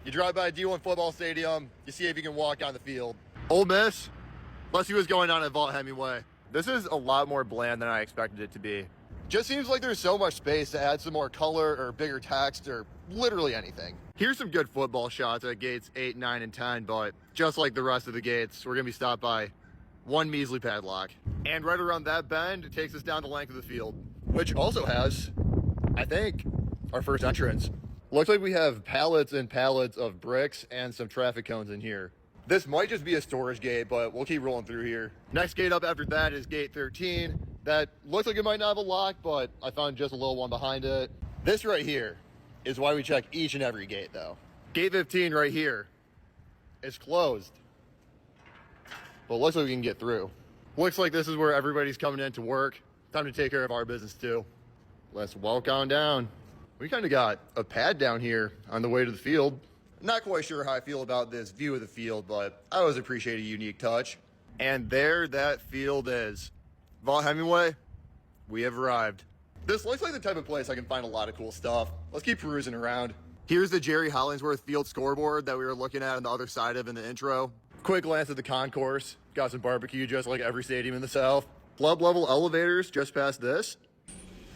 You drive by a D1 football stadium, you see if you can walk on the field. Ole Miss, let's see what's going on at Vaught-Hemingway. This is a lot more bland than I expected it to be. Just seems like there's so much space to add some more color or bigger text or literally anything. Here's some good football shots at gates 8, 9, and 10, but just like the rest of the gates, we're gonna be stopped by one measly padlock. And right around that bend, it takes us down the length of the field, which also has, I think, our first entrance. Looks like we have pallets and pallets of bricks and some traffic cones in here. This might just be a storage gate, but we'll keep rolling through here. Next gate up after that is gate 13. That looks like it might not have a lock, but I found just a little one behind it. This right here is why we check each and every gate though. Gate 15 right here is closed, but looks like we can get through. Looks like this is where everybody's coming in to work. Time to take care of our business too. Let's walk on down. We kind of got a pad down here on the way to the field. Not quite sure how I feel about this view of the field, but I always appreciate a unique touch. And there that field is. Vaught-Hemingway, we have arrived. This looks like the type of place I can find a lot of cool stuff. Let's keep perusing around. Here's the Jerry Hollingsworth field scoreboard that we were looking at on the other side of in the intro. Quick glance at the concourse. Got some barbecue just like every stadium in the South. Club level elevators just past this.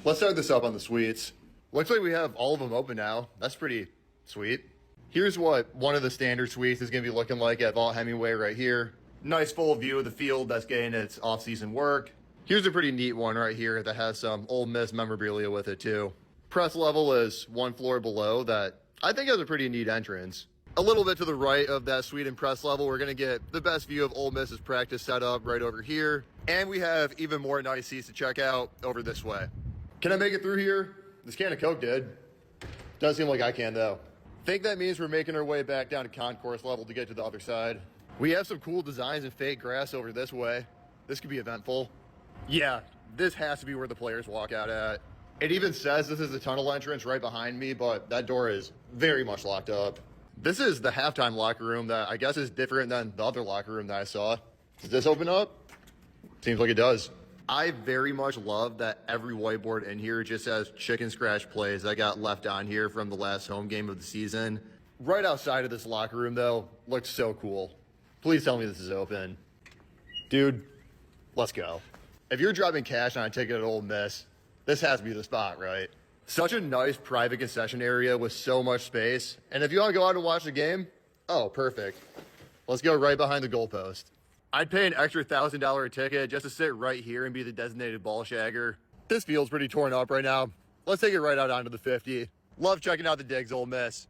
Let's start this up on the suites. Looks like we have all of them open now. That's pretty sweet. Here's what one of the standard suites is gonna be looking like at Vaught-Hemingway right here. Nice full view of the field that's getting its off-season work. Here's a pretty neat one right here that has some Ole Miss memorabilia with it too. Press level is one floor below that I think has a pretty neat entrance. A little bit to the right of that suite and press level, we're gonna get the best view of Ole Miss's practice setup right over here. And we have even more nice seats to check out over this way. Can I make it through here? This can of Coke did. Doesn't seem like I can though. Think that means we're making our way back down to concourse level to get to the other side. We have some cool designs and fake grass over this way. This could be eventful. Yeah, this has to be where the players walk out at. It even says this is the tunnel entrance right behind me, but that door is very much locked up. This is the halftime locker room that I guess is different than the other locker room that I saw. Does this open up? Seems like it does. I very much love that every whiteboard in here just has chicken scratch plays that got left on here from the last home game of the season. Right outside of this locker room though, looks so cool. Please tell me this is open. Dude, let's go. If you're dropping cash on a ticket at Ole Miss, this has to be the spot, right? Such a nice private concession area with so much space. And if you want to go out and watch the game, oh, perfect. Let's go right behind the goalpost. I'd pay an extra $1,000 a ticket just to sit right here and be the designated ball shagger. This field's pretty torn up right now. Let's take it right out onto the 50. Love checking out the digs, Ole Miss.